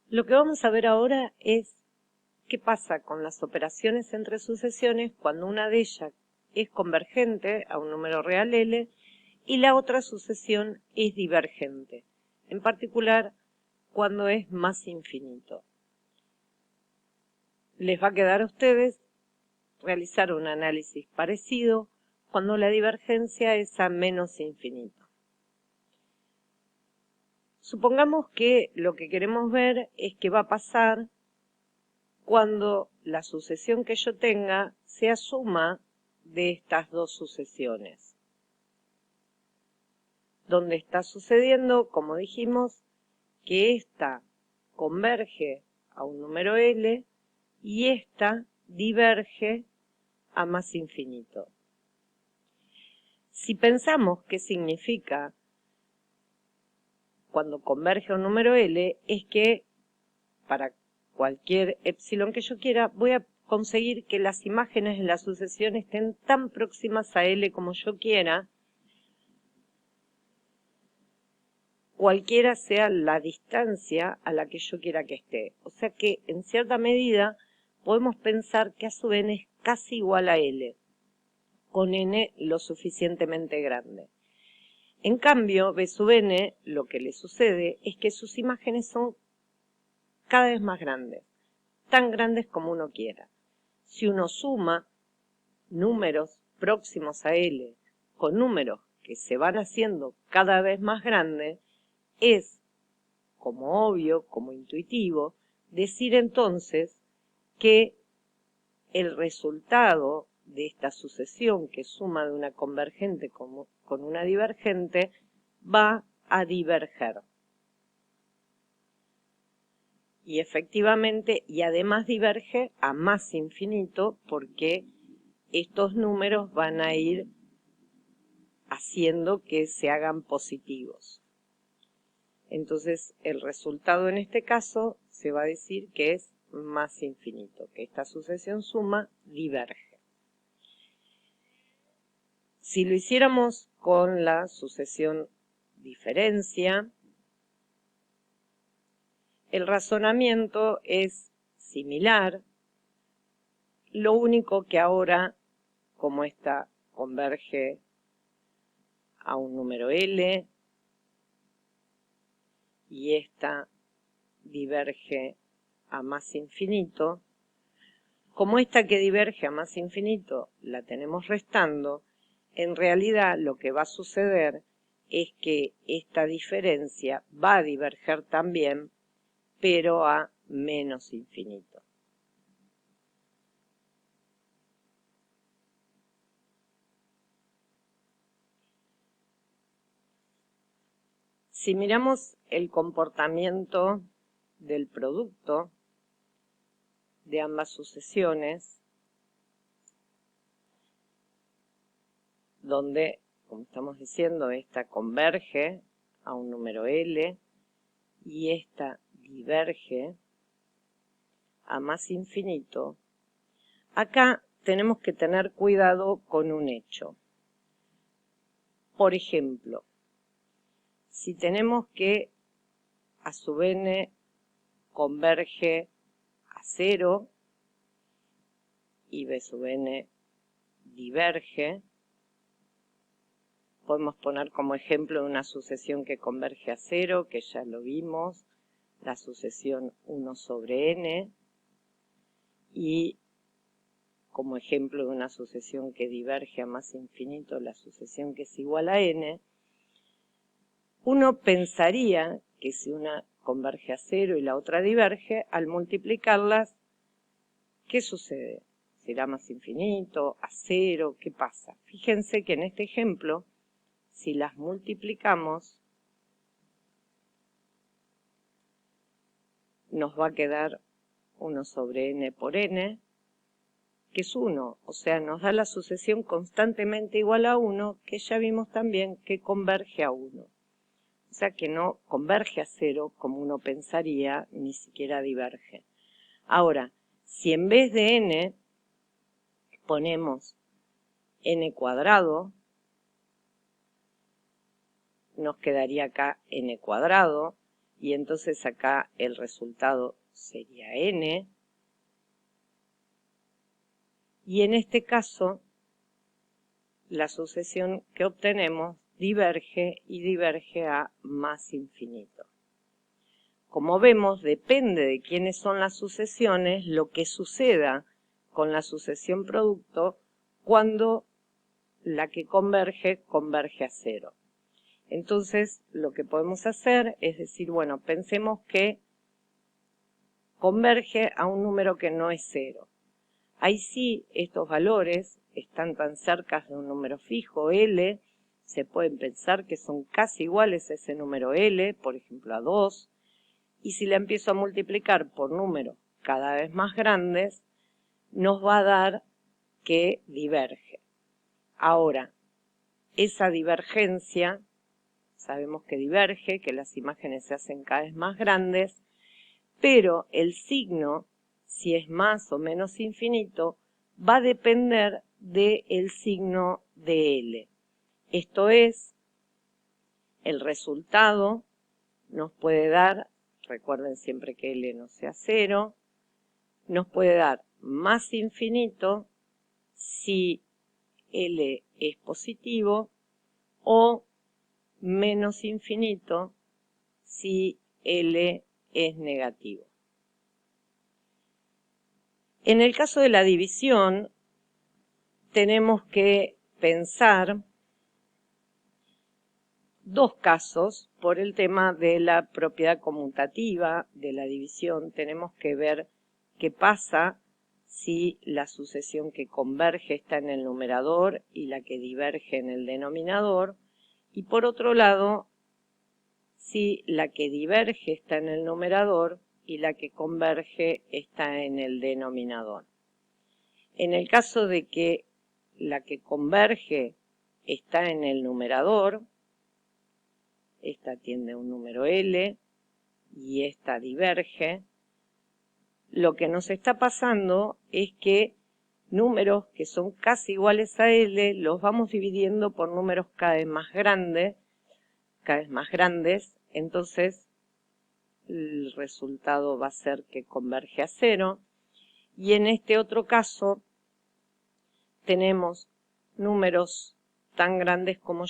Lo que vamos a ver ahora es qué pasa con las operaciones entre sucesiones cuando una de ellas es convergente a un número real L y la otra sucesión es divergente, en particular cuando es más infinito. Les va a quedar a ustedes realizar un análisis parecido cuando la divergencia es a menos infinito. Supongamos que lo que queremos ver es qué va a pasar cuando la sucesión que yo tenga sea suma de estas dos sucesiones. Donde está sucediendo, como dijimos, que esta converge a un número L y esta diverge a más infinito. Si pensamos qué significa cuando converge a un número L, es que para cualquier epsilon que yo quiera, voy a conseguir que las imágenes de la sucesión estén tan próximas a L como yo quiera, cualquiera sea la distancia a la que yo quiera que esté. O sea que, en cierta medida, podemos pensar que A sub n es casi igual a L, con n lo suficientemente grande. En cambio, B sub n, lo que le sucede es que sus imágenes son cada vez más grandes, tan grandes como uno quiera. Si uno suma números próximos a L con números que se van haciendo cada vez más grandes, es, como obvio, como intuitivo, decir entonces que el resultado de esta sucesión que suma de una convergente con una divergente va a diverger. Y efectivamente, y además diverge a más infinito porque estos números van a ir haciendo que se hagan positivos. Entonces, el resultado en este caso se va a decir que es más infinito, que esta sucesión suma diverge. Si lo hiciéramos con la sucesión diferencia, el razonamiento es similar, lo único que ahora, como esta converge a un número L y esta diverge a más infinito, como esta que diverge a más infinito la tenemos restando, en realidad lo que va a suceder es que esta diferencia va a diverger también, pero a menos infinito. Si miramos el comportamiento del producto de ambas sucesiones, donde, como estamos diciendo, esta converge a un número L y esta diverge a más infinito, acá tenemos que tener cuidado con un hecho. Por ejemplo, si tenemos que A sub n converge a 0 y B sub n diverge, podemos poner como ejemplo una sucesión que converge a 0, que ya lo vimos, la sucesión 1 sobre n, y como ejemplo de una sucesión que diverge a más infinito, la sucesión que es igual a n. Uno pensaría que si una converge a 0 y la otra diverge, al multiplicarlas, ¿qué sucede? ¿Será más infinito? ¿A 0? ¿Qué pasa? Fíjense que en este ejemplo, si las multiplicamos, nos va a quedar 1 sobre n por n, que es 1. O sea, nos da la sucesión constantemente igual a 1, que ya vimos también que converge a 1. O sea que no converge a 0 como uno pensaría, ni siquiera diverge. Ahora, si en vez de n ponemos n cuadrado, nos quedaría acá n cuadrado, y entonces acá el resultado sería n. Y en este caso, la sucesión que obtenemos diverge y diverge a más infinito. Como vemos, depende de quiénes son las sucesiones lo que suceda con la sucesión producto cuando la que converge a cero. Entonces, lo que podemos hacer es decir, bueno, pensemos que converge a un número que no es cero. Ahí sí, estos valores están tan cerca de un número fijo, L, se pueden pensar que son casi iguales a ese número L, por ejemplo a 2, y si la empiezo a multiplicar por números cada vez más grandes, nos va a dar que diverge. Ahora, esa divergencia, sabemos que diverge, que las imágenes se hacen cada vez más grandes, pero el signo, si es más o menos infinito, va a depender del signo de L. Esto es, el resultado nos puede dar, recuerden siempre que L no sea cero, nos puede dar más infinito si L es positivo o menos infinito si L es negativo. En el caso de la división, tenemos que pensar dos casos por el tema de la propiedad conmutativa de la división. Tenemos que ver qué pasa si la sucesión que converge está en el numerador y la que diverge en el denominador. Y por otro lado, si la que diverge está en el numerador y la que converge está en el denominador. En el caso de que la que converge está en el numerador, esta tiene un número L y esta diverge, lo que nos está pasando es que números que son casi iguales a L los vamos dividiendo por números cada vez más grandes, entonces el resultado va a ser que converge a cero. Y en este otro caso tenemos números tan grandes como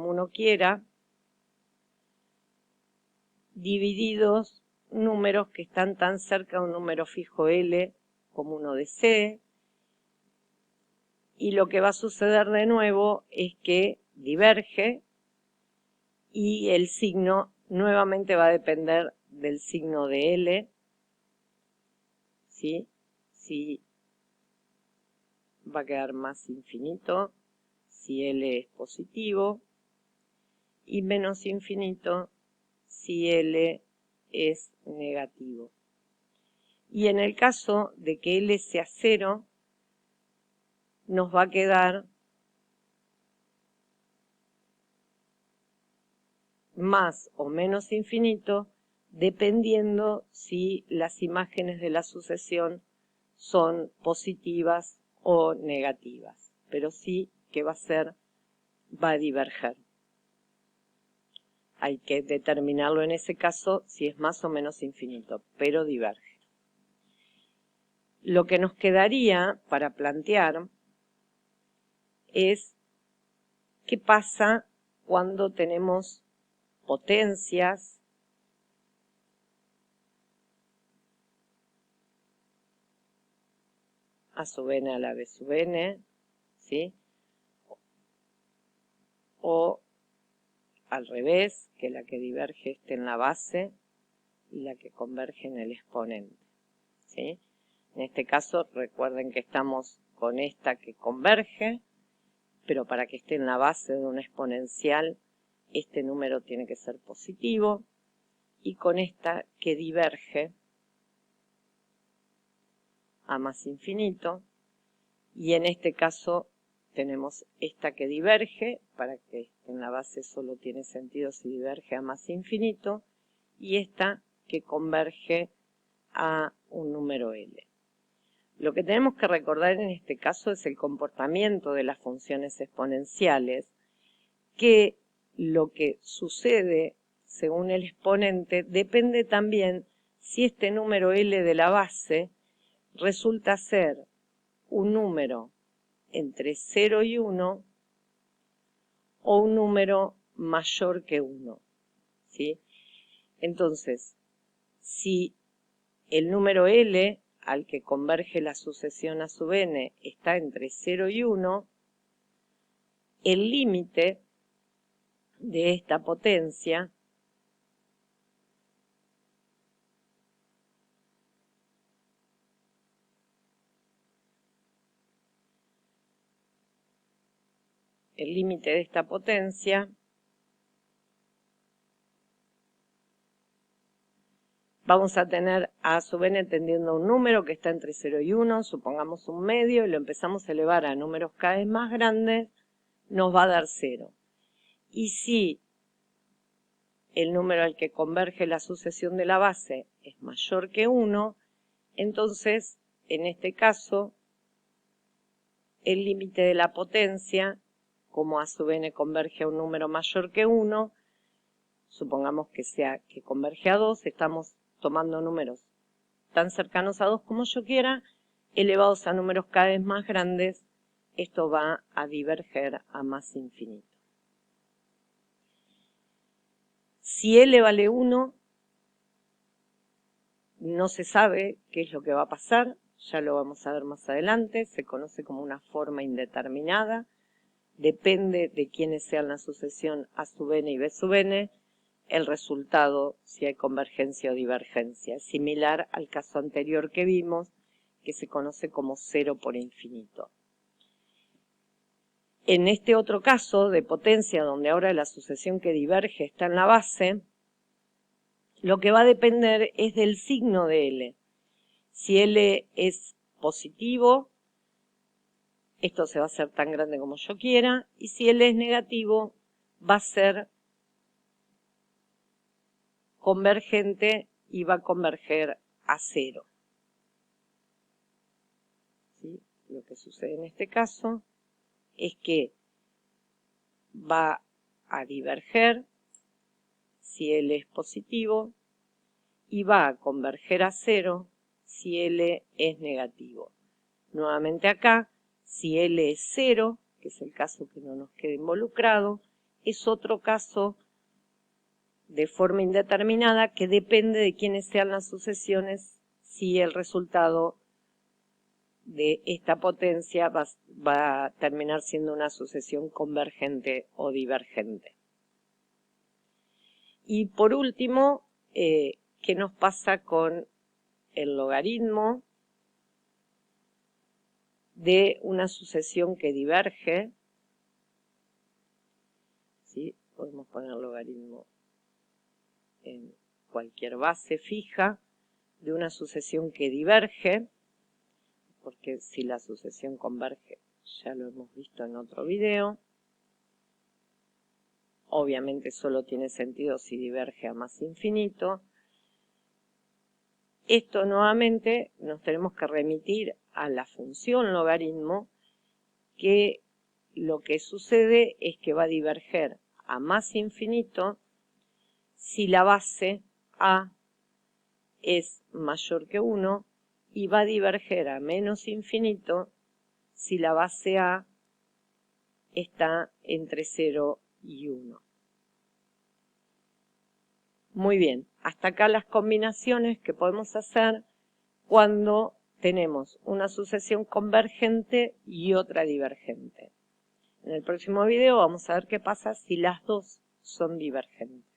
uno quiera, divididos números que están tan cerca de un número fijo L como uno de C, y lo que va a suceder de nuevo es que diverge y el signo nuevamente va a depender del signo de L, ¿sí? Si va a quedar más infinito si L es positivo y menos infinito si L es negativo. Y en el caso de que L sea 0, nos va a quedar más o menos infinito dependiendo si las imágenes de la sucesión son positivas o negativas, pero sí que va a diverger. Hay que determinarlo en ese caso si es más o menos infinito, pero diverge. Lo que nos quedaría para plantear es qué pasa cuando tenemos potencias a sub n a la b sub n, ¿sí? O al revés, que la que diverge esté en la base y la que converge en el exponente, ¿sí? En este caso, recuerden que estamos con esta que converge, pero para que esté en la base de una exponencial, este número tiene que ser positivo, y con esta que diverge a más infinito, y en este caso tenemos esta que diverge, para que esté en la base solo tiene sentido si diverge a más infinito, y esta que converge a un número L. Lo que tenemos que recordar en este caso es el comportamiento de las funciones exponenciales, que lo que sucede según el exponente, depende también si este número L de la base resulta ser un número entre 0 y 1 o un número mayor que 1, ¿sí? Entonces, si el número L al que converge la sucesión a sub n está entre 0 y 1, el límite de esta potencia vamos a tener a sub n tendiendo a un número que está entre 0 y 1, supongamos un medio, y lo empezamos a elevar a números cada vez más grandes, nos va a dar 0. Y si el número al que converge la sucesión de la base es mayor que 1, entonces, en este caso, el límite de la potencia, como a sub n converge a un número mayor que 1, supongamos que converge a 2, estamos tomando números tan cercanos a 2 como yo quiera, elevados a números cada vez más grandes, esto va a diverger a más infinito. Si L vale 1, no se sabe qué es lo que va a pasar, ya lo vamos a ver más adelante, se conoce como una forma indeterminada, depende de quiénes sean la sucesión A sub n y B sub n, el resultado si hay convergencia o divergencia, similar al caso anterior que vimos, que se conoce como 0 por infinito. En este otro caso de potencia, donde ahora la sucesión que diverge está en la base, lo que va a depender es del signo de L. Si L es positivo, esto se va a hacer tan grande como yo quiera, y si L es negativo, va a ser convergente y va a converger a 0. ¿Sí? Lo que sucede en este caso es que va a diverger si L es positivo y va a converger a 0 si L es negativo. Nuevamente acá, si L es 0, que es el caso que no nos queda involucrado, es otro caso de forma indeterminada que depende de quiénes sean las sucesiones si el resultado de esta potencia va a terminar siendo una sucesión convergente o divergente. Y por último, ¿qué nos pasa con el logaritmo de una sucesión que diverge? ¿Sí? Podemos poner logaritmo en cualquier base fija de una sucesión que diverge, porque si la sucesión converge, ya lo hemos visto en otro video. Obviamente solo tiene sentido si diverge a más infinito. Esto nuevamente nos tenemos que remitir a la función logaritmo, que lo que sucede es que va a diverger a más infinito si la base A es mayor que 1 y va a diverger a menos infinito si la base A está entre 0 y 1. Muy bien, hasta acá las combinaciones que podemos hacer cuando tenemos una sucesión convergente y otra divergente. En el próximo video vamos a ver qué pasa si las dos son divergentes.